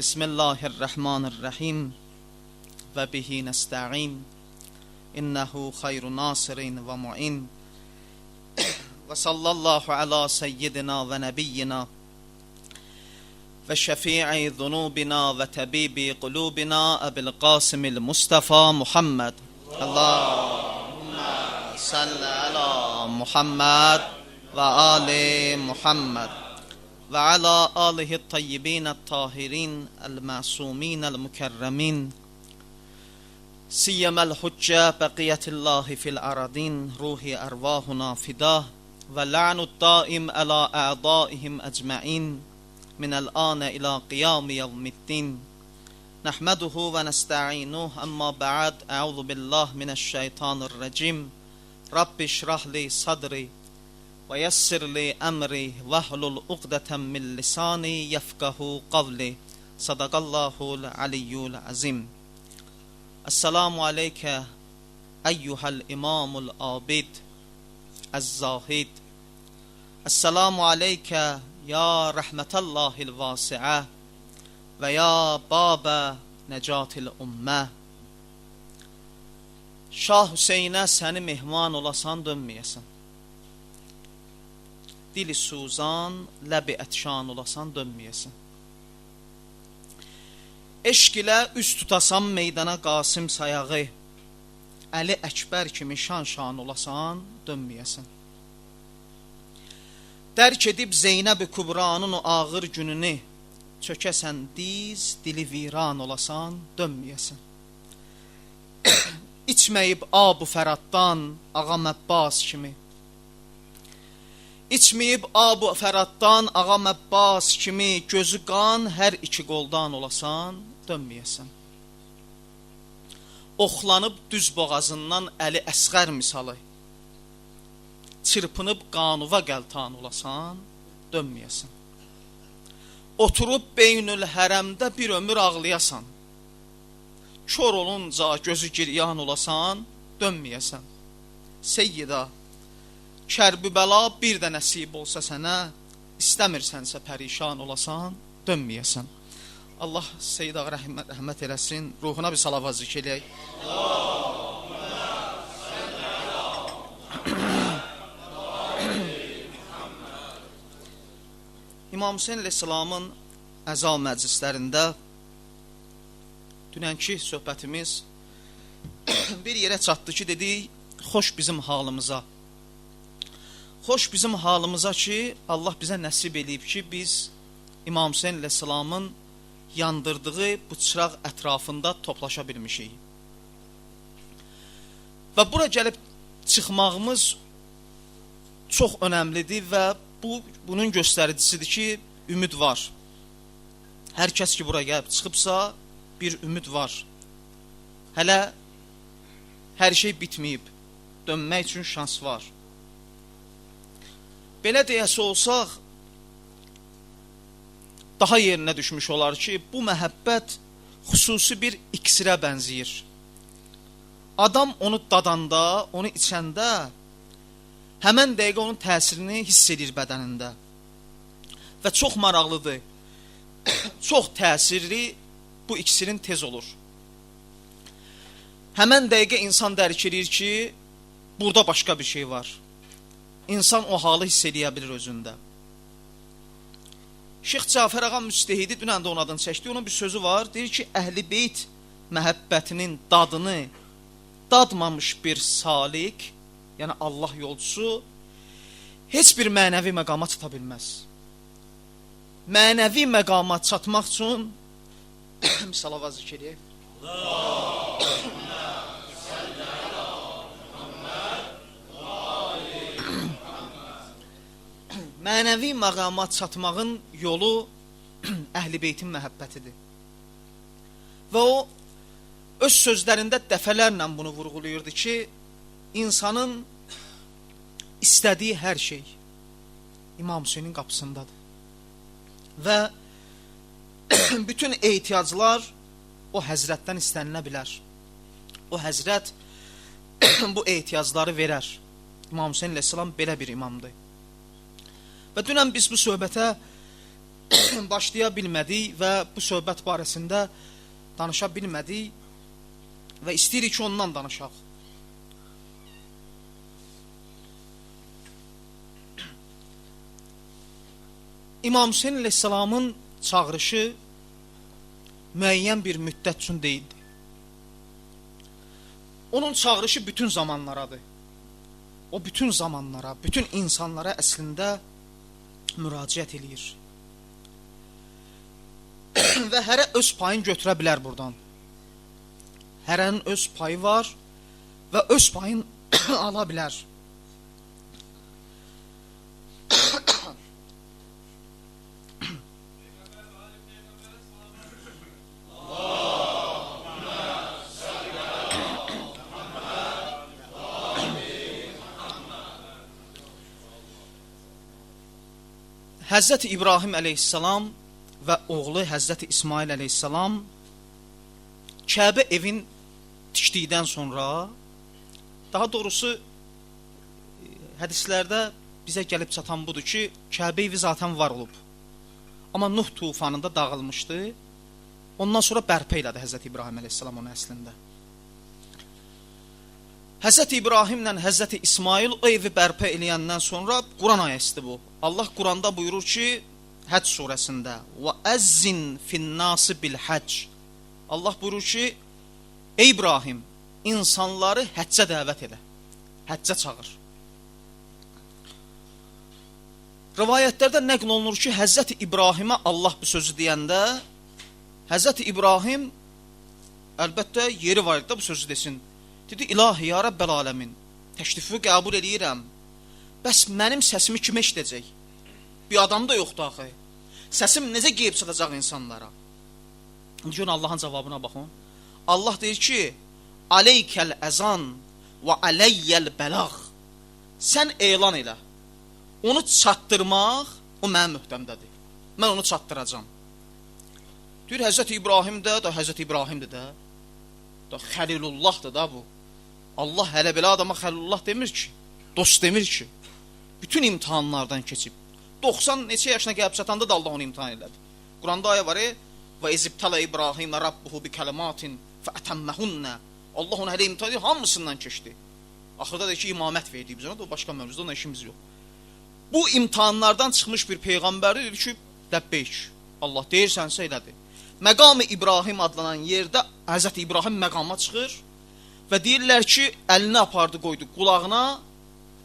Bismillahirrahmanirrahim ve bihi nesta'in. İnnehu hayru nasirin ve mu'in. Ve sallallahu ala seyyidina ve nebiyyina ve şefi'i zunubina ve tebibi kulubina Ebil Qasimil Mustafa Muhammed. Allahümme salli ala Muhammed ve ali Muhammed ve ala alihi tayyibin tahirin el-masumin el-mukerremin siyemel hucce beqiyetillahi fil aradin ruhi ervahuna fidah ve la'nud daim ala a'daihim ecma'in minel ane ila qiyam yevmiddin. Nahmeduhu ve nesta'inuh amma ba'd. Eûzu billah mineşşeytanirracim. Rabbi şrahli sadri ve yessirli emri vahlul uqdeten min lisani yefkahu kavli. Sadakallahul aliyyul azim. Esselamu aleyke eyyuhel imamul abid ez-zahid. Esselamu aleyke ya rahmetallahil vasi'ah ve ya baba necatil ummeh. Şah Hüseyn'e seni mehman olasan dönmeyesen. Dili suzan, ləbi ətşan olasan dönmeyesen. Eşq ilə üst tutasan meydana Qasım sayağı, Əli Əkbər kimi şan olasan dönmeyesen. Dərk edib Zeynəb-i Kubranın o ağır gününü, çökəsən diz, dili viran olasan dönmeyesen. İçməyib Abu Fəraddan Ağa Məbbas kimi, İçməyib Abu Fəraddan Ağa Məbbas kimi, gözü qan hər iki qoldan olasan dönmeyesen. Oxlanıb düz boğazından Əli Əsğər misalı, çırpınıb qanuva qəltan olasan dönmeyesen. Oturub beynül hərəmdə bir ömür ağlayasan, kör olunca gözü giryan olasan dönmeyesen. Seyyida, Kərbəla bir də nəsib olsa sənə, istəmirsənsə pərişan olasan dönmeyesen. Allah Seyyida rəhmət eləsin, ruhuna bir salavat zikr eləyək. İmam Hüseyn əleyhissalamın əza məclislərində dünənki söhbətimiz bir yerə çatdı ki, dedik, xoş bizim halımıza. Xoş bizim halımıza ki, Allah bizə nəsib eləyib ki, biz İmam Hüseyn əleyhissalamın yandırdığı bu çıraq ətrafında toplaşa bilmişik. Və bura gəlib çıxmağımız çox önəmlidir və bunun göstəricisidir ki, ümid var. Hər kəs ki, bura gəlib çıxıbsa, bir ümid var. Hələ hər şey bitməyib, dönmək üçün şans var. Belə deyəsi olsaq, daha yerinə düşmüş olar ki, bu məhəbbət xüsusi bir iksirə bənziyir. Adam onu dadanda, onu içəndə, həmən dəqiqə onun təsirini hiss edir bədənində. Və çox maraqlıdır, çox təsirli bu iksirin tez olur. Həmən dəqiqə insan dərk edir ki, burada başqa bir şey var. İnsan o halı hiss edə bilir özündə. Şeyx Cafər ağa Müstehidi, dünən də onun adını çəkdi, onun bir sözü var, deyir ki, Əhl-i Beyt məhəbbətinin dadını dadmamış bir salik, yəni Allah yolcusu, heç bir mənəvi məqama çata bilməz. Mənəvi məqama çatmaq üçün salavat zikr edək. Allahümme salli ala Muhammed və ali Muhammed. Mənəvi məqama çatmağın yolu Əhl-i Beytin məhəbbətidir. Və o, öz sözlərində dəfələrlə bunu vurğulayırdı ki, insanın istədiyi hər şey İmam Hüseynin qapısındadır. Və bütün ehtiyaclar o həzrətdən istənilə bilər. O həzrət bu ehtiyacları verər. İmam Hüseyn əleyhissalam belə bir imamdır. Və dünən biz bu söhbətə başlaya bilmədik və bu söhbət barəsində danışa bilmədik və istəyirik ki, ondan danışaq. İmam Hüseyin əleyhissalamın çağırışı müəyyən bir müddət üçün deyildi. Onun çağırışı bütün zamanlaradır. O bütün zamanlara, bütün insanlara əslində müraciət edir. Və hərə öz payını götürə bilər buradan. Hərənin öz payı var və öz payını ala bilər. Həzrəti İbrahim əleyhissalam və oğlu Həzrəti İsmail əleyhissalam Kəbə evin tikdikdən sonra, daha doğrusu hədislərdə bizə gəlib çatan budur ki, Kəbə evi zaten var olub. Amma Nuh tufanında dağılmışdı. Ondan sonra bərpa elədi Həzrəti İbrahim əleyhissalam onu əslində. Həzrəti İbrahimlə Həzrəti İsmail o evi bərpa eləyəndən sonra Quran ayəsidir bu. Allah Quranda buyurur ki, Həcc surəsində وَأَزِّنْ فِي النَّاسِ بِالْحَجِّ Allah buyurur ki, ey İbrahim, insanları həccə dəvət elə, həccə çağır. Rivayətlərdə nəql olunur ki, Həzrəti İbrahimə Allah bu sözü deyəndə, Həzrəti İbrahim, əlbəttə yeri var idi bu sözü desin. Dedi, ilahi, ya Rəbbəl aləmin, təklifi qəbul edirəm. Bəs mənim səsimi kimə işləyəcək? Bir adam da yoxdur axı. Səsim necə qeyb çatacaq insanlara? Görün Allahın cavabına baxın. Allah deyir ki, Aleykəl əzan və aleyyəl bələğ. Sən elan elə. Onu çatdırmaq, o mənim möhdəmdədir. Mən onu çatdıracam. Deyir, Həzrəti İbrahim də, Həzrəti İbrahimdir də. Xəlilullahdır da bu. Allah hələ belə adama Xəlilullah demir ki, dost demir ki. Bütün imtihanlardan keçib. 90 neçə yaşına gəlib çatanda da Allah onu imtihan elədi. Quranda ayə var, və izibtələ İbrahimə Rabbuhu bi kəlimatin fəətəmməhunnə. Allah onu hələ imtihan edir, hamısından keçdi. Axırda da ki, imamət verdi bizə, o başqa mövzuda ona işimiz yox. Bu imtihanlardan çıxmış bir peyğəmbərdir, dedi ki, ləbbeyk, Allah deyirsənsə elədi. Məqam-ı İbrahim adlanan yerdə Həzrəti İbrahim məqama çıxır və deyirlər ki, əlini apardı, qoydu qulağına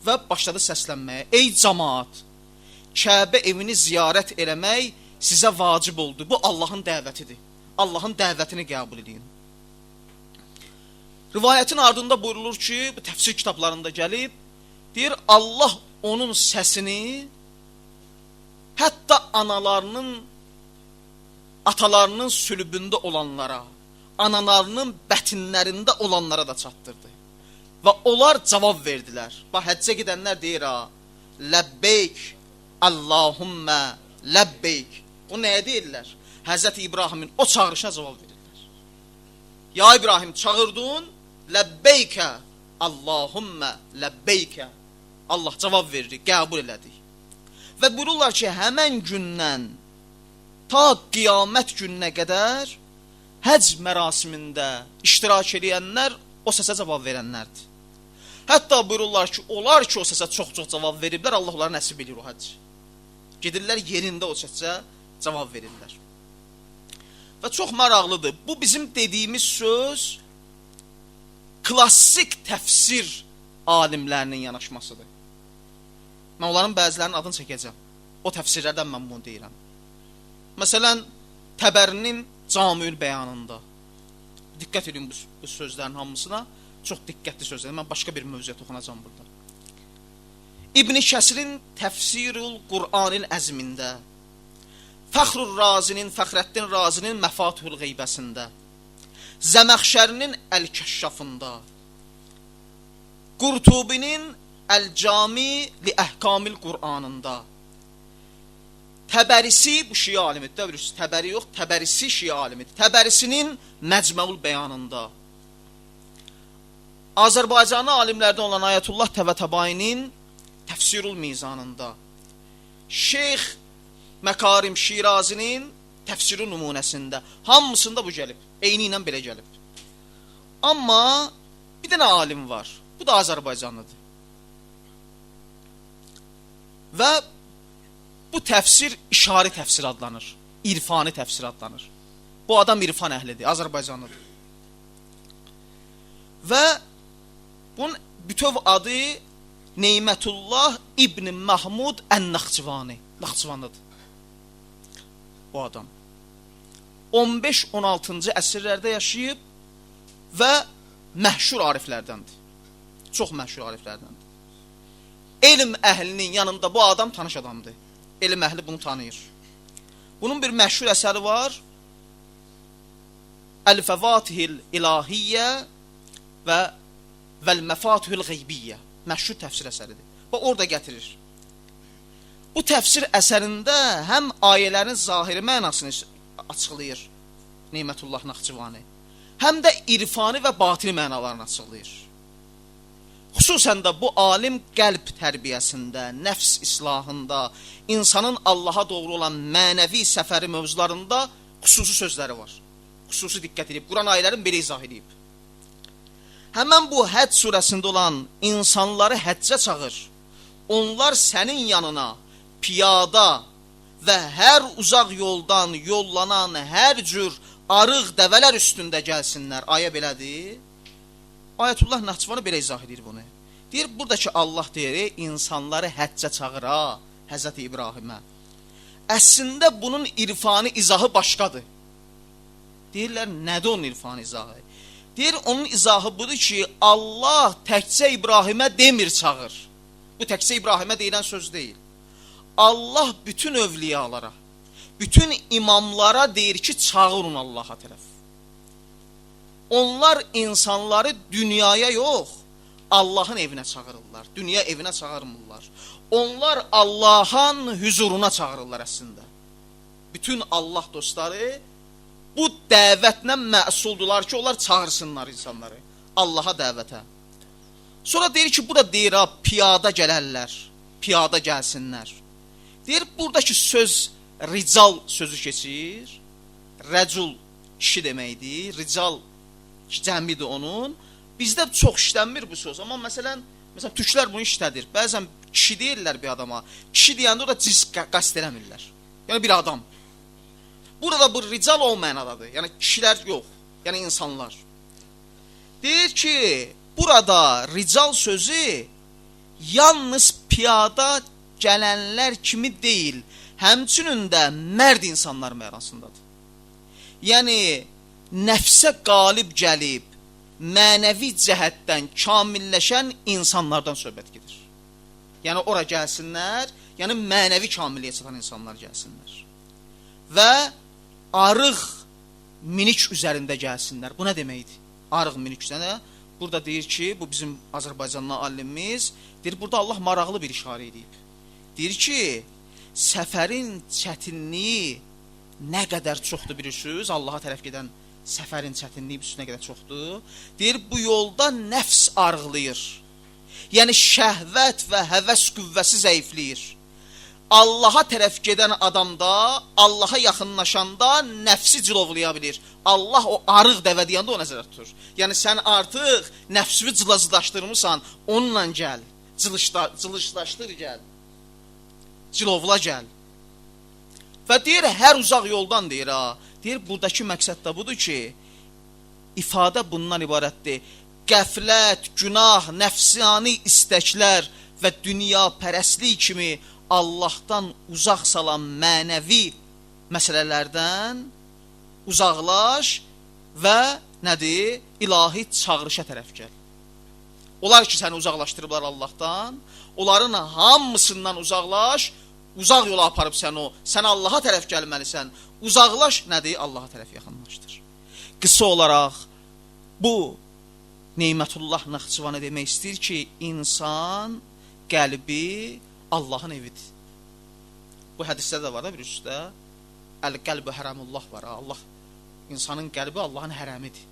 və başladı səslənməyə. Ey cəmaat, Kəbə evini ziyarət eləmək sizə vacib oldu. Bu Allahın dəvətidir. Allahın dəvətini qəbul edin. Rivayətin ardında buyurulur ki, bu təfsir kitablarında gəlib, deyir, Allah onun səsini hətta analarının, atalarının sülbündə olanlara, analarının bətinlərində olanlara da çatdırdı. Və onlar cavab verdilər. Bax, həccə gedənlər deyir, ləbbeyk, Allahummə, ləbbeyk. O nəyə deyirlər? Həzrəti İbrahimin o çağırışına cavab verirlər. Ya İbrahim, çağırdın, ləbbeykə, Allahummə, ləbbeykə. Allah cavab verir, qəbul elədi. Və buyururlar ki, həmən gündən ta qiyamət gününə qədər həcc mərasimində iştirak edənlər o səsə cavab verənlərdir. Hətta buyururlar ki, onlar ki, o səsə çox-çox cavab veriblər, Allah onlara nəsib edir o həcc. Gedirlər yerində o səsə cavab verirlər. Və çox maraqlıdır. Bu bizim dediyimiz söz klassik təfsir alimlərinin yanaşmasıdır. Mən onların bəzilərinin adını çəkəcəm. O təfsirlərdən mən bunu deyirəm. Məsələn, Təbərinin Camiül Bəyanında. Diqqət edin bu sözlərin hamısına. Çox diqqətli sözlər. Mən başqa bir mövzuya toxunacam burada. İbn Kəsirin Təfsirul Qur'anil Əzmində, Fəxrur Razinin, Fəxrəddin Razinin Məfatihul Qeybəsində, Zəməxşərinin Əl-Kəşşafında, Qurtubinin Əl-Cami li Əhkamil Qur'anında, Təbərisi, bu şiə alimidir, Təbəri yox, Təbərisi şiə alimidir, Təbərisinin Məcməul Bəyanında, Azərbaycanlı alimlərdən olan Ayətullah Təvətəbayinin Təfsirul Mizanında, Şeyx Məkarim Şirazinin təfsiri nümunəsində. Hamısında bu gəlib. Eyni ilə belə gəlib. Amma bir dənə alim var. Bu da Azərbaycanlıdır. Və bu təfsir işari təfsir adlanır. İrfani təfsir adlanır. Bu adam irfan əhlidir, Azərbaycanlıdır. Və bunun bütöv adı Neymətullah İbn Mahmud Ən-Naxçıvani. Naxçıvanlıdır. Bu adam 15-16-cı əsrlərdə yaşayıb və məşhur ariflərdəndir. Çox məşhur ariflərdəndir. Elm əhlinin yanında bu adam tanış adamdır. Elm əhli bunu tanıyır. Bunun bir məşhur əsəri var. Əl-Fəvatihil İlahiyyə və Vəl-Məfatihül Qeybiyyə. Məşhur təfsir əsəridir. Və orada gətirir. Bu təfsir əsərində həm ayələrin zahiri mənasını açıqlayır Neymətullah Naxçıvani, həm də irfani və batini mənalarını açıqlayır. Xüsusən də bu alim qəlb tərbiyəsində, nəfs islahında, insanın Allaha doğru olan mənəvi səfəri mövzularında xüsusi sözləri var. Xüsusi diqqət edib, Quran ayələrini belə izah edib. Həmən bu Həcc surəsində olan insanları həccə çağır. Onlar sənin yanına piyada və hər uzaq yoldan yollanan hər cür arıq dəvələr üstündə gəlsinlər. Ayə belədir. Ayətullah Naxçıvani belə izah edir bunu. Deyir, buradakı Allah deyir, insanları həccə çağır Həzrəti İbrahimə. Əslində bunun irfani izahı başqadır. Deyirlər, nədir onun irfani izahı? Deyir, onun izahı budur ki, Allah təkcə İbrahimə demir çağır. Bu təkcə İbrahimə deyilən söz deyil. Allah bütün övliyalara, bütün imamlara deyir ki, çağırın Allaha tərəf. Onlar insanları dünyaya yox, Allahın evinə çağırırlar. Dünya evinə çağırmırlar. Onlar Allahın huzuruna çağırırlar əslində. Bütün Allah dostları bu dəvətlə məsuldular ki, onlar çağırsınlar insanları Allaha dəvətə. Sonra deyir ki, bu da deyir, piyada gələrlər, piyada gəlsinlər. Deyir, buradakı söz rical sözü keçir. Rəcul kişi deməkdir. Rical cəmidir onun. Bizdə çox işlənmir bu söz. Amma məsələn, türklər bunu işlədir. Bəzən kişi deyirlər bir adama. Kişi deyəndə o da cis qəsd eləmirlər. Yəni bir adam. Burada bu rical o mənadadır. Yəni kişilər yox. Yəni insanlar. Deyir ki, burada rical sözü yalnız piyada gələnlər kimi deyil, həmçinin də mərd insanlar mənasındadır. Yəni, nəfsə qalib gəlib, mənəvi cəhətdən kamilləşən insanlardan söhbət gedir. Yəni, ora gəlsinlər, yəni mənəvi kamilliyə çatan insanlar gəlsinlər. Və arıq minik üzərində gəlsinlər. Bu nə deməkdir? Arıq minik üzərində. Burada deyir ki, bu bizim Azərbaycanlı alimimiz, deyir, burada Allah maraqlı bir işarə edib. Deyir ki, səfərin çətinliyi nə qədər çoxdur bilirsiniz, Allaha tərəf gedən səfərin çətinliyi nə qədər çoxdur. Deyir, bu yolda nəfs arıqlayır. Yəni, şəhvət və həvəs qüvvəsi zəifləyir. Allaha tərəf gedən adamda, Allaha yaxınlaşanda nəfsi cilovlaya bilir. Allah o arıq dəvə deyəndə o nəzərə tutur. Yəni, sən artıq nəfsini cılızlaşdırmısan, onunla gəl, cılışlaşdır gəl. Cilovla gəl. Və deyir, hər uzaq yoldan deyir, deyir, buradakı məqsəd də budur ki, ifadə bundan ibarətdir. Qəflət, günah, nəfsani istəklər və dünya pərəstlik kimi Allahdan uzaq salan mənəvi məsələlərdən uzaqlaş və nədir? İlahi çağırışa tərəf gəl. Onlar ki, səni uzaqlaşdırıblar Allahdan, onların hamısından uzaqlaş, uzaq yola aparıb sən o, sən Allaha tərəf gəlməlisən, uzaqlaş, nədir? Allaha tərəf yaxınlaşdır. Qısa olaraq, bu Neymətullah Naxçıvani demək istəyir ki, insan qəlbi Allahın evidir. Bu hədisdə də var da bir üstdə, Əl-qəlbü hərəmullah var, Allah, insanın qəlbi Allahın hərəmidir.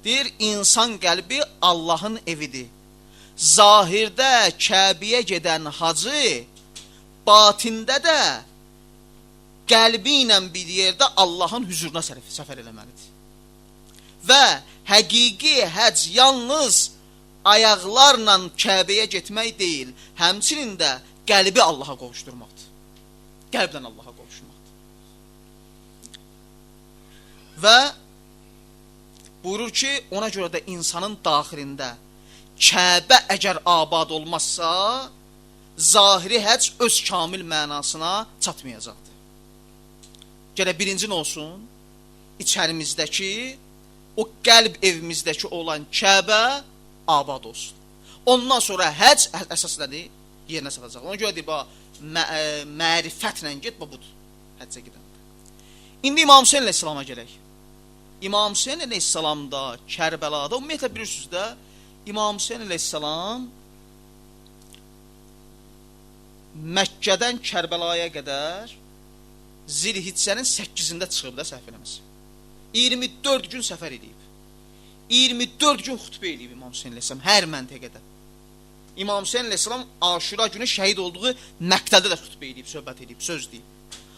Deyir, insan qəlbi Allahın evidir. Zahirdə Kəbiyə gedən hacı, batində də qəlbi ilə bir yerdə Allahın hüzuruna səfər eləməlidir. Və həqiqi həc yalnız ayaqlarla Kəbəyə getmək deyil, həmçinin də qəlbi Allaha qovuşdurmaqdır. Qəlbdən Allaha qovuşmaqdır. Və buyurur ki, ona görə də insanın daxilində Kəbə əgər abad olmazsa, zahiri həc öz kamil mənasına çatmayacaqdır. Gərək birinci nə olsun? İçərimizdəki, o qəlb evimizdəki olan Kəbə abad olsun. Ondan sonra həc əsas nədir? Yerinə salacaq. Ona görə deyib, mərifətlə get, budur. Həccə gedəndə. İndi İmam Hüseyin əleyhissalama gələk. İmam Hüseyin əleyhissalam da Kərbəlada, ümumiyyətlə bilirsiniz də, İmam Hüseyin əleyhissalam Məkkədən Kərbəlaya qədər Zilhiccənin 8-də çıxıb da səhv eləməsi. 24 gün səfər edib. 24 gün xutbə edib İmam Hüseyin əleyhissalam hər məntəqədə. İmam Hüseyin əleyhissalam Aşura günü şəhid olduğu məqtəldə də xutbə edib, söhbət edib, söz deyib.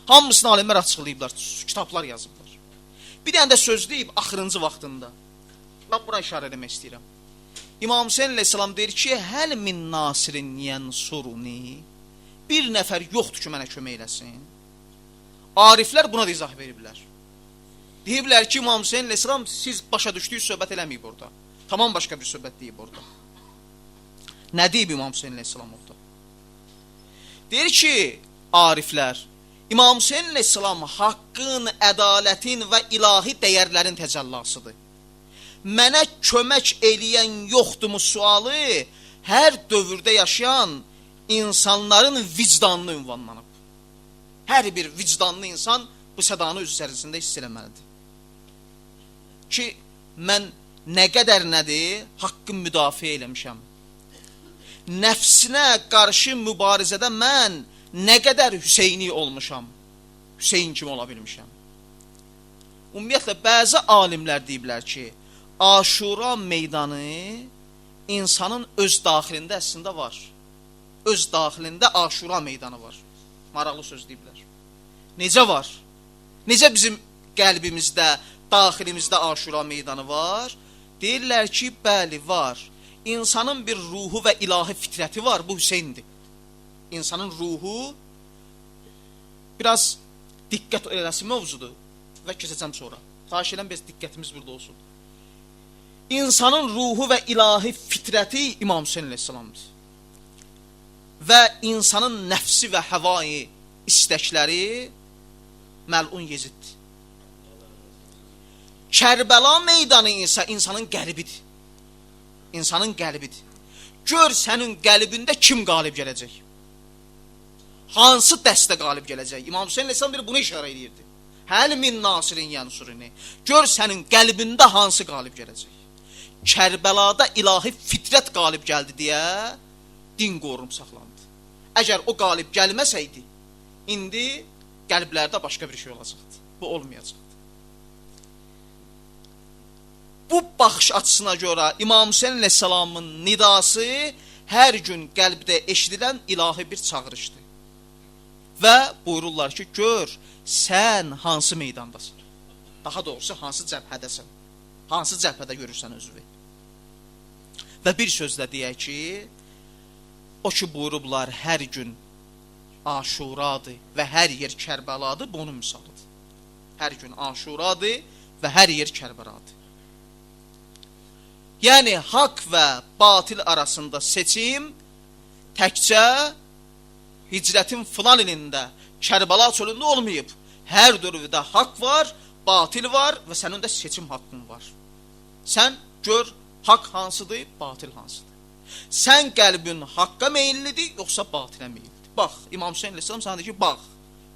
Hamısını alimlər açıqlayıblar, kitablar yazıblar. Bir dənə də söz deyib axırıncı vaxtında. Mən buna işarə eləmək istəyirəm. İmam Hüseyin əleyhissalam deyir ki, həl min nasirin yansuruni, bir nəfər yoxdur ki, mənə kömək eləsin. Ariflər buna da izah veriblər. Deyiblər ki, İmam Hüseyin əleyhissalam siz başa düşdüyü söhbət eləməyib orada. Tamam başqa bir söhbət deyib orada. Nə deyib İmam Hüseyin əleyhissalam orada? Deyir ki, ariflər, İmam Hüseyin əleyhissalam haqqın, ədalətin və ilahi dəyərlərin təcəllasıdır. Mənə kömək eləyən yoxdumu sualı hər dövrdə yaşayan insanların vicdanını ünvanlanıb. Hər bir vicdanlı insan bu sədanı öz içərisində hiss eləməlidir. Ki, mən nə qədər nədir, haqqın müdafiə eləmişəm. Nəfsinə qarşı mübarizədə mən nə qədər Hüseyni olmuşam, Hüseyin kimi ola bilmişəm. Ümumiyyətlə, bəzi alimlər deyiblər ki, Aşura meydanı insanın öz daxilində əslində var. Öz daxilində Aşura meydanı var. Maraqlı söz deyiblər. Necə var? Necə bizim qəlbimizdə, daxilimizdə Aşura meydanı var? Deyirlər ki, bəli, var. İnsanın bir ruhu və ilahi fitrəti var, bu Hüseyndir. İnsanın ruhu biraz diqqət eləsi mövzudur və keçəcəm sonra. Xahiş edirəm, biz diqqətimiz burada olsun. İnsanın ruhu və ilahi fitrəti İmam Hüseyin əleyhissalamdır. Və insanın nəfsi və həvai istəkləri məlun Yeziddir. Kərbəla meydanı isə insanın qəlbidir. İnsanın qəlbidir. Gör sənin qəlbində kim qalib gələcək? Hansı dəstə qalib gələcək? İmam Hüseyin əleyhissalam deyir, bunu işarə edirdi. Həl min nasirin yansurini. Gör sənin qəlbində hansı qalib gələcək? Kərbəlada ilahi fitrət qalib gəldi deyə din qorunub saxlandı. Əgər o qalib gəlməsəydi, indi qəlblərdə başqa bir şey olacaqdı. Bu olmayacaqdı. Bu baxış açısına görə İmam Hüseyin əleyhissalamın nidası hər gün qəlbdə eşidilən ilahi bir çağırışdır. Və buyururlar ki, gör, sən hansı meydandasın? Daha doğrusu, hansı cəbhədəsən? Hansı cəbhədə görürsən özünü? Və bir sözlə deyək ki, o ki buyurublar hər gün Aşuradır və hər yer Kərbəladır, bu onun misalıdır. Hər gün Aşuradır və hər yer Kərbəladır. Yəni, haqq və batil arasında seçim təkcə hicrətin filan ilində Kərbəla çölündə olmayıb. Hər dövrdə haqq var, batil var və sənin də seçim haqqın var. Sən gör, haqq hansıdır, batil hansıdır. Sən qəlbin haqqa meyillidir, yoxsa batilə meyillidir. Bax, İmam Hüseyin əleyhissalam sana deyir ki, bax,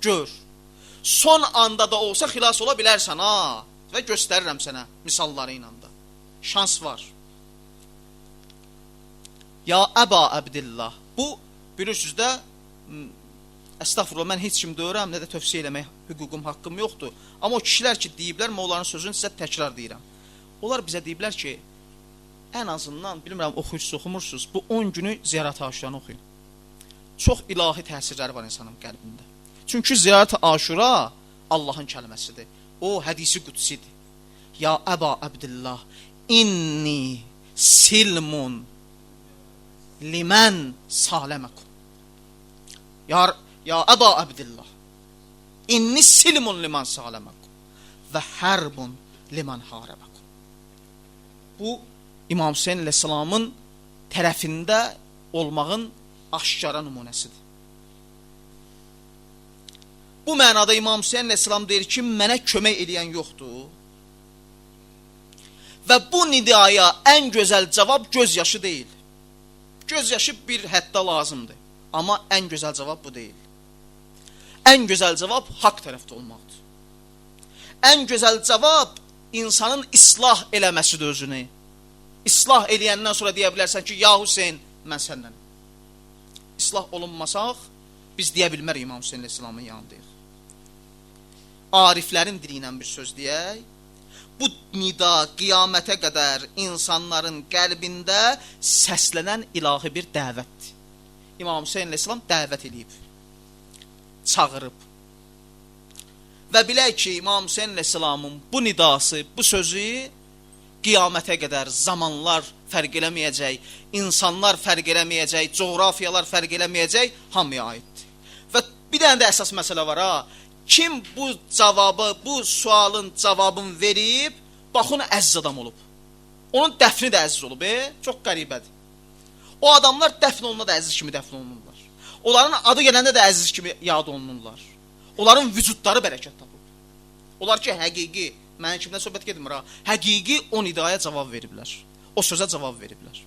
gör. Son anda da olsa xilas ola bilərsən, ha? Və göstərirəm sənə misalları ilə də. Şans var. Ya Əba Əbdillah, bu, bilirsiniz də, əstəğfurullah, mən heç kim deyirəm, nə də tövsiyə eləmək hüququm, haqqım yoxdur. Amma o kişilər ki, deyiblər, mən onların sözünü sizə təkrar deyirəm. Onlar bizə deyiblər ki, ən azından, bilmirəm, oxuyursunuz, oxumursunuz, bu 10 günü ziyarət aşıranı oxuyun. Çox ilahi təsirləri var insanın qəlbində. Çünki ziyarət Aşura Allahın kəlməsidir. O hədisi qudsidir. Ya Əba Əbdillah, inni silmun limən saləməkum. Ya Əba Əbdillah, inni silmun limən saləməkum və hərbun limən harəbəkum. Bu, İmam Hüseyin əleyhissalamın tərəfində olmağın aşkara nümunəsidir. Bu mənada İmam Hüseyin əleyhissalam deyir ki, mənə kömək eləyən yoxdur. Və bu nidaya ən gözəl cavab gözyaşı deyil. Gözyaşı bir həddə lazımdır. Amma ən gözəl cavab bu deyil. Ən gözəl cavab haqq tərəfdə olmaqdır. Ən gözəl cavab insanın islah eləməsidir özünü. İslah eləyəndən sonra deyə bilərsən ki, ya Hüseyin, mən səndən. İslah olunmasaq, biz deyə bilmərik İmam Hüseyin əleyhissalamın yanındayıq. Ariflərin dili ilə bir söz deyək. Bu nida qiyamətə qədər insanların qəlbində səslənən ilahi bir dəvətdir. İmam Hüseyin əleyhissalam dəvət edib, çağırıb. Və bilək ki, İmam Hüseyin əleyhissalamın bu nidası, bu sözü qiyamətə qədər zamanlar fərq eləməyəcək, insanlar fərq eləməyəcək, coğrafiyalar fərq eləməyəcək, hamıya aiddir. Və bir dənə də əsas məsələ var ha. Kim bu cavabı, bu sualın cavabını verib, bax onu əziz adam olub. Onun dəfni də əziz olub, çox qəribədir. O adamlar dəfn olunanda da əziz kimi dəfn olunurlar. Onların adı gələndə də əziz kimi yad olunurlar. Onların vücudları bərəkət tapıb. Onlar ki, həqiqi, mənim kimdən söhbət gedmir ha, həqiqi o nidaya cavab veriblər. O sözə cavab veriblər.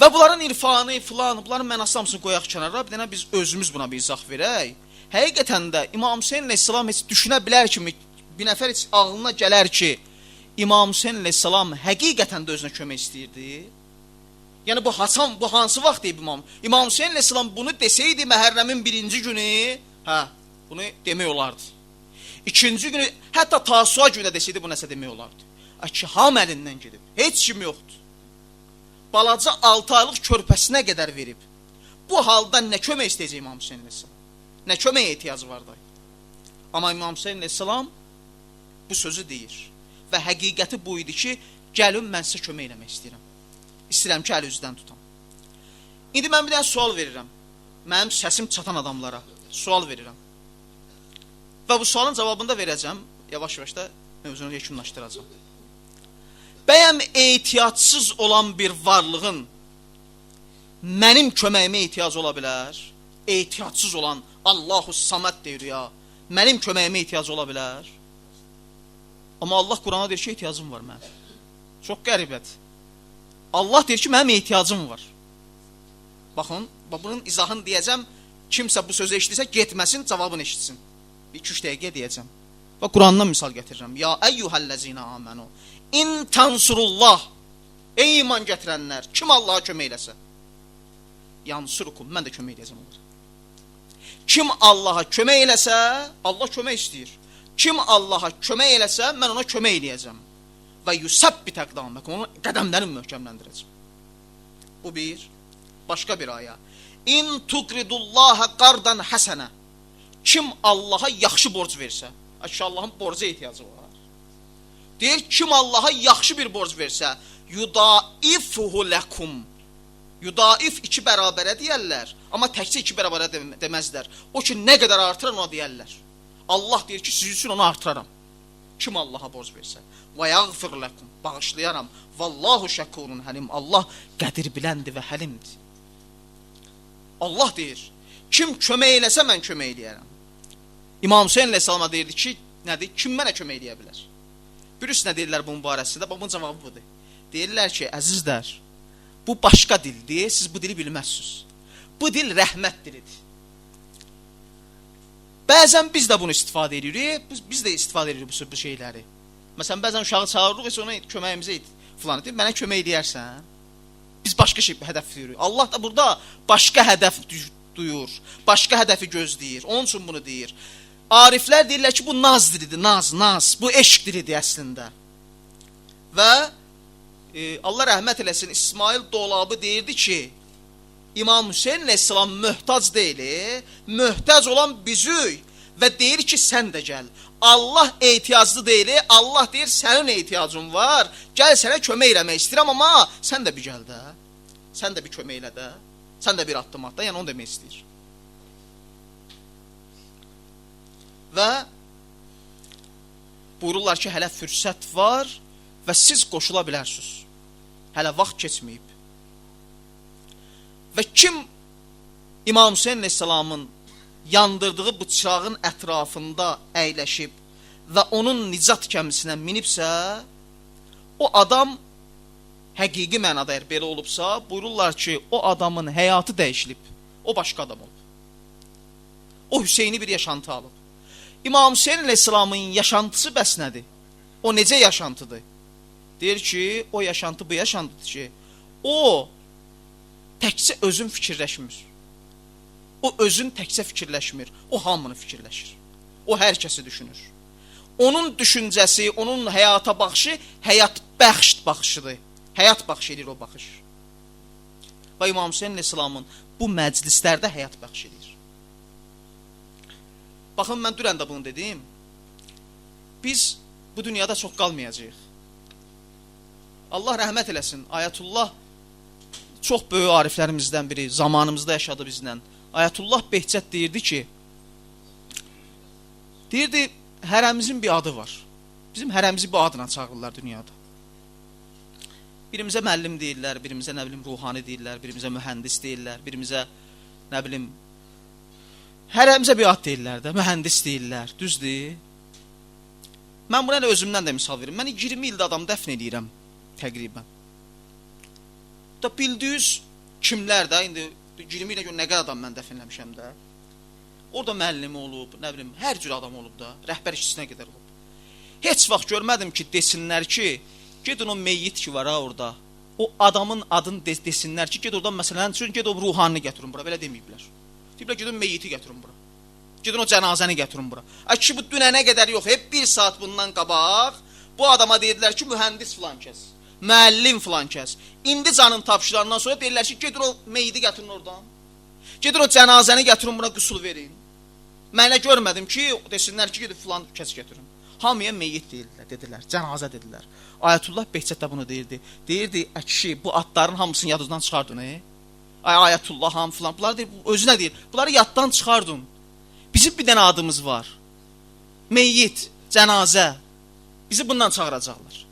Və bunların irfanı, filan, bunların mənası hamısını qoyaq kənara, bir dənə biz özümüz buna bir izah verək. Həqiqətən də İmam Hüseyin əleyhissalam heç düşünə bilər kimi, bir nəfər heç ağlına gələr ki, İmam Hüseyin əleyhissalam həqiqətən də özünə kömək istəyirdi. Yəni bu hansı vaxt deyib İmam Hüseyin əleyhissalam bunu desəydi Məhərrəmin birinci günü, bunu demək olardı. İkinci günü, hətta Tasua günü də desəydi, bu nəsə demək olardı. Ki, ham əlindən gedib, heç kim yoxdur. Balaca 6 aylıq körpəsinə qədər verib. Bu halda nə kömək istəyəcək İmam Hüseyin əleyhissalam? Nə kömək ehtiyacı var da? Amma İmam Hüseyin əleyhissalam bu sözü deyir. Və həqiqəti bu idi ki, gəlin mən sizə kömək eləmək istəyirəm. İstəyirəm ki, əli üzdən tutam. İndi mən bir dənə sual verirəm. Mənim səsim çatan adamlara sual verirəm. Və bu sualın cavabını da verəcəm. Yavaş-yavaş da mövzunu yekunlaşdıracağım. Bəyəm ehtiyatsız olan bir varlığın mənim köməyimə ehtiyacı ola bilər? Ehtiyatsız olan Allahu Saməd deyir ya, mənim köməyimə ehtiyacı ola bilər? Amma Allah Qurana deyir ki, ehtiyacım var mənim. Çox qəribədir. Allah deyir ki, mənim ehtiyacım var. Baxın, bunun izahını deyəcəm, kimsə bu sözü eşidirsə, getməsin, cavabını eşitsin. 2-3 dəqiqə deyəcəm. Və Qurandan misal gətirirəm. Ya əyyuhəl-ləzinə amənu. İn tansurullah, ey iman gətirənlər, kim Allaha kömək eləsə? Yansurukum, mən də kömək eləyəcəm onlara. Kim Allaha kömək eləsə, Allah kömək istəyir. Kim Allaha kömək eləsə, mən ona kömək eləyəcəm. Və yusəbbit əqdaməkum, onun qədəmlərini möhkəmləndirəcəm. Bu bir, başqa bir aya. İn tuqridullaha qardan həsənə. Kim Allaha yaxşı borc versə, Allahın borca ehtiyacı var. Deyir, kim Allaha yaxşı bir borc versə, yudaifuhu ləkum. Yudaif 2 bərabərə deyərlər, amma təkcə 2 bərabərə deməzlər. O ki, nə qədər artırar ona deyərlər. Allah deyir ki, siz üçün onu artıraram. Kim Allaha borc versə. Və yəğfir ləkum, bağışlayaram. Vallahu şəkurun həlim. Allah qədir biləndir və həlimdir. Allah deyir, kim kömək eləsə, mən kömək eləyərəm. İmam Hüseyin əleyhissalama deyirdi ki, nədir? Kim mənə kömək eləyə bilər? Birisi nə deyirlər bunun barəsində? Bunun cavabı budur. Deyirlər ki, əzizlər, bu başqa dildir, siz bu dili bilməzsiniz. Bu dil rəhmət dilidir. Bəzən biz də bunu istifadə edirik, biz də istifadə edirik bu şeyləri. Məsələn, bəzən uşağı çağırırıq, heç ona köməyimizə filan edir, mənə kömək eləyərsən. Biz başqa hədəf deyirik. Allah da burada başqa hədəf duyur, başqa hədəfi gözləyir, onun üçün bunu deyir. Ariflər deyirlər ki, bu naz dilidir, naz, bu eşq dilidir əslində. Və Allah rəhmət eləsin, İsmail Dolabı deyirdi ki, İmam Hüseyin əleyhissalam möhtac deyil, möhtac olan bizük və deyir ki, sən də gəl. Allah ehtiyaclı deyil, Allah deyir, sənin ehtiyacın var, gəl sənə kömək eləmək istəyirəm, amma sən də bir gəl də, sən də bir kömək elə də, sən də bir addım at da, yəni onu demək istəyir. Və buyururlar ki, hələ fürsət var və siz qoşula bilərsiniz. Hələ vaxt keçməyib. Və kim İmam Hüseyin əleyhissalamın yandırdığı bu çırağın ətrafında əyləşib və onun nicat kəmisinə minibsə, o adam həqiqi mənada əgər belə olubsa, buyururlar ki, o adamın həyatı dəyişilib, o başqa adam olub. O Hüseyni bir yaşantı alıb. İmam Hüseyin əleyhissalamın yaşantısı bəs nədir? O necə yaşantıdır? Deyir ki, o yaşantı bu yaşantıdır ki, o təkcə özün fikirləşmir. O özün təkcə fikirləşmir, o hamını fikirləşir. O hər kəsi düşünür. Onun düşüncəsi, onun həyata baxışı, həyat bəxş baxışıdır. Həyat bəxş edir o baxış. Və İmam Hüseyin əleyhissalamın bu məclislərdə həyat bəxş edir. Baxın, mən dünən də bunu dedim. Biz bu dünyada çox qalmayacağıq. Allah rəhmət eləsin. Ayətullah çox böyük ariflərimizdən biri, zamanımızda yaşadı bizlə. Ayətullah Behçət deyirdi ki, hərəmizin bir adı var. Bizim hərəmizi bu adına çağırırlar dünyada. Birimizə müəllim deyirlər, birimizə nə bilim ruhani deyirlər, birimizə mühəndis deyirlər, birimizə nə bilim hərəmizə bir ad deyirlər də, mühəndis deyirlər, düzdür? Mən buna özümdən də misal verim. Mən 20 ildə adam dəfn edirəm təqribən. Da bildiyiniz kimlər də, indi 20 ilə görə nə qədər adam mən dəfn eləmişəm də. Orada müəllimi olub, nə bilim, hər cür adam olub da, rəhbər işçisinə qədər olub. Heç vaxt görmədim ki, desinlər ki, gedin o meyyit ki var ha orada, o adamın adını desinlər ki, ged oradan məsələn, ged o ruhanını gətirin bura, belə deməyiblər. Deyiblər, gedin meyyiti gətirin bura. Gedin o cənazəni gətirin bura. Ki, bu dünənə qədər yox, hep bir saat bundan qabaq, bu adama deyirlər ki, mühəndis filan kəs, müəllim filan kəs. İndi canın tapşırandan sonra deyirlər ki, gedin o meyyiti gətirin oradan. Gedin o cənazəni gətirin buna, qüsul verin. Mənə görmədim ki, desinlər ki, gedin filan kəs gətirin. Hamıya meyyit deyirlər, dedilər, cənazə dedilər. Ayətullah Behçət də bunu deyirdi. Deyirdi, kişi, bu adların hamısını yadınızdan çıxardın, Ayətullah ham filan, bunlar deyir, özünə deyir, bunları yaddan çıxardın. Bizim bir dənə adımız var. Meyyit, cənazə. Bizi bundan çağıracaqlar.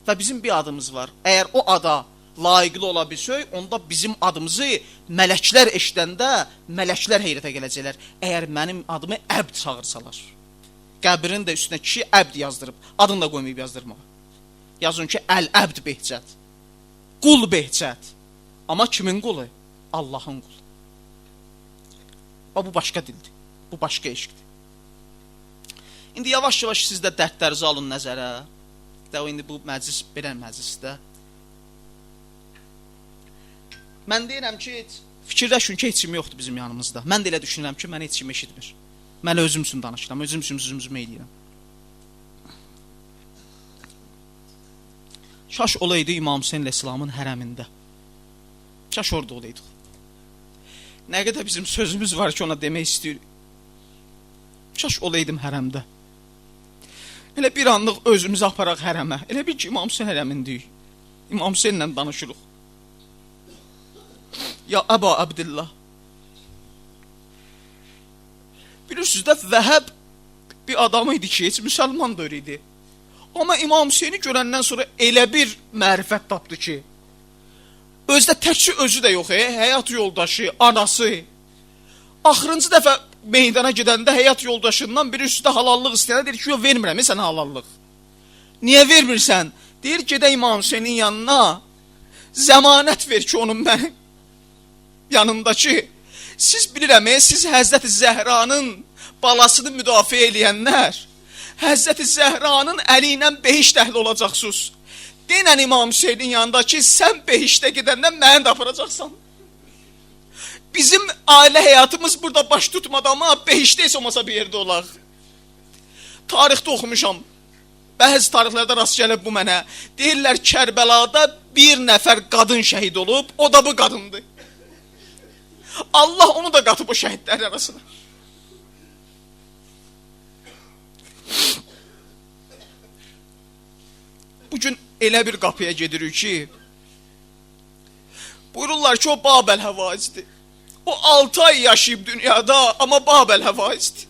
Və bizim bir adımız var. Əgər o ada layiqli ola bilsək, onda bizim adımızı mələklər eşidəndə, mələklər heyrətə gələcəklər. Əgər mənim adımı Əbd çağırsalar. Qəbrin də üstünə kişi Əbd yazdırıb, adını da qoymayıb yazdırmağa. Yazın ki, Əl-Əbd Behçət. Qul Behçət. Amma kimin qulu? Allahın qulu. Bu başqa dildir. Bu başqa eşqdir. İndi yavaş-yavaş siz də dərdlərinizi alın nəzərə. İndi bu məclis, belə məclisdə. Mən deyirəm ki, fikirləşin ki, heç kim yoxdur bizim yanımızda. Mən də elə düşünürəm ki, mənə heç kim eşitmir. Mən özüm üçün danışıram, özüm üçün üzümü edirəm. Kaş olaydı İmam Hüseyin əleyhissalamın hərəmində. Kaş orada olaydı. Nə qədər bizim sözümüz var ki, ona demək istəyirik. Kaş olaydım hərəmdə. Elə bir anlıq özümüzü aparaq hərəmə. Elə bir ki, İmam Hüseyin hərəmindəyik. İmam Hüseyinlə danışırıq. Ya Əba Əbdillah. Bilirsiniz də, Vəhəb bir adam idi ki, heç müsəlman da öyle idi. Amma İmam Hüseyini görəndən sonra elə bir mərifət tapdı ki, özdə təkcə özü də yox, həyat yoldaşı, anası. Axırıncı dəfə meydana gedəndə həyat yoldaşından biri üstündə halallıq istəyənə deyir ki, yox, vermirəm sənə halallıq. Niyə vermirsən? Deyir, gedə İmam Hüseynin yanına, zəmanət ver ki, onun mənim yanındakı. Siz bilirəm, siz Həzrəti Zəhranın balasını müdafiə eləyənlər, Həzrəti Zəhranın əli ilə behişt əhli olacaqsınız. Denən İmam Hüseynin yanında ki, sən behiştə gedəndən məni də aparacaqsan. Bizim ailə həyatımız burada baş tutmadı, amma behiştə heç olmasa bir yerdə olaq. Tarixdə oxumuşam. Bəzi tarixlərdə rast gəlib bu mənə. Deyirlər, Kərbəlada bir nəfər qadın şəhid olub, o da bu qadındır. Allah onu da qatıb o şəhidlərin arasına. Bugün elə bir qapıya gedirik ki, buyururlar ki, o Babel həvaizdir. O 6 ay yaşayıb dünyada, amma Babel həvaizdir.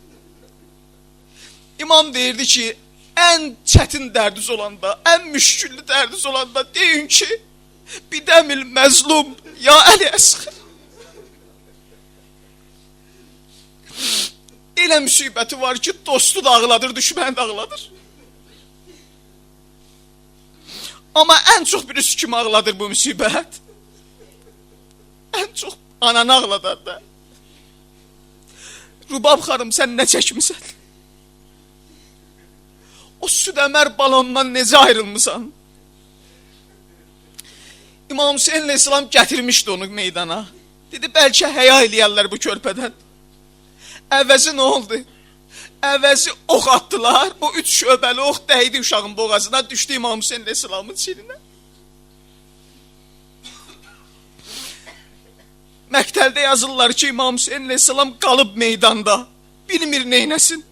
İmam deyirdi ki, ən çətin dərdiz olanda, ən müşküllü dərdiz olanda deyin ki, bidəmil məzlum, ya Əli Əsğər. Elə müsibəti var ki, dostu da ağladır, düşməni də ağladır. Amma ən çox birisi kimi ağladır bu müsibət. Ən çox ananı ağladar da. Rubab xanım, sən nə çəkmisən? O südəmər balondan necə ayrılmısan? İmam Hüseyin Aleyhisselam gətirmişdi onu meydana. Dedi, bəlkə həya eləyərlər bu körpədən. Əvəzi nə oldu? Əvəzi ox atdılar, o 3 şöbəli ox dəydi uşağın boğazına, düşdü İmam Hüseyin Aleyhisselamın çilinə. Məktəldə yazırlar ki, İmam Hüseyin Aleyhisselam qalıb meydanda, bilmir neynəsin.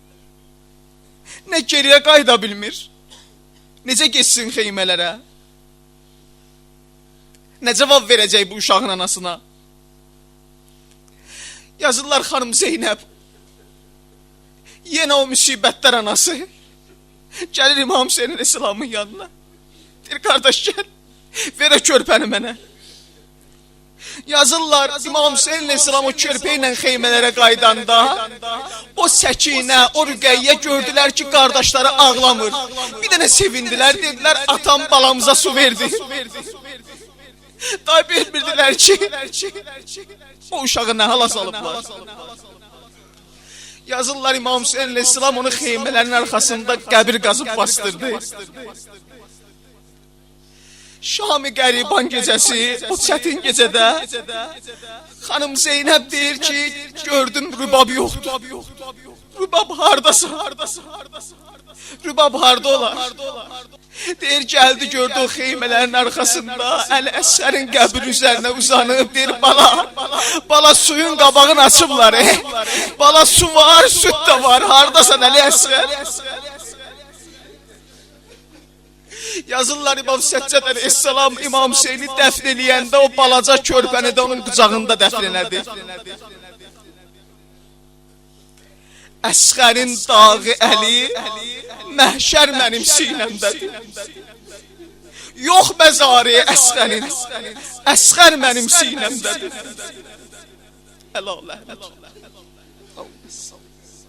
Nə geriyə qayda bilmir, necə geçsin xeymələrə, nə cavab verəcək bu uşağın anasına. Yazırlar xanım Zeynəb, yenə o müsibətlər anası, gəlir İmam Hüseyin Aleyhisselamın yanına. Deyir, qardaş gəl, verə körpəni mənə. Yazırlar, İmam Hüseyin Aleyhisselam o körpə ilə xeymələrə qaydanda, o Səkinə, o Rüqəyyə gördülər ki, qardaşları ağlamır. Bir dənə sevindilər, dedilər, atam balamıza su verdi. Daha bilmirdilər ki, o uşağı nə hala salıblar. Yazırlar, İmam Hüseyin Aleyhisselam onu xeymələrin arxasında qəbir qazıb bastırdı. Şam-ı Qəriban gecəsi, o çətin gecədə xanım Zeynəb deyir ki, gördüm Rübab yoxdur. Rübab hardasın? Rübab harda olar? Deyir, gəldi, gördü o xeymələrin arxasında Əli Əsğərin qəbri üzərinə uzanıb, deyir, bala suyun qabağını açıblar, bala su var, süt də var, hardasan Əli Əsğər? Yazırlar, İmam Səccad Əleyhisselam İmam Hüseyni dəfn eləyəndə o balaca körpəni də onun qucağında dəfn elədi. Əsğərin dağı Əli, məhşər mənim sinəmdədir. Yox məzarı Əsğərin, Əsğər mənim sinəmdədir. Əla.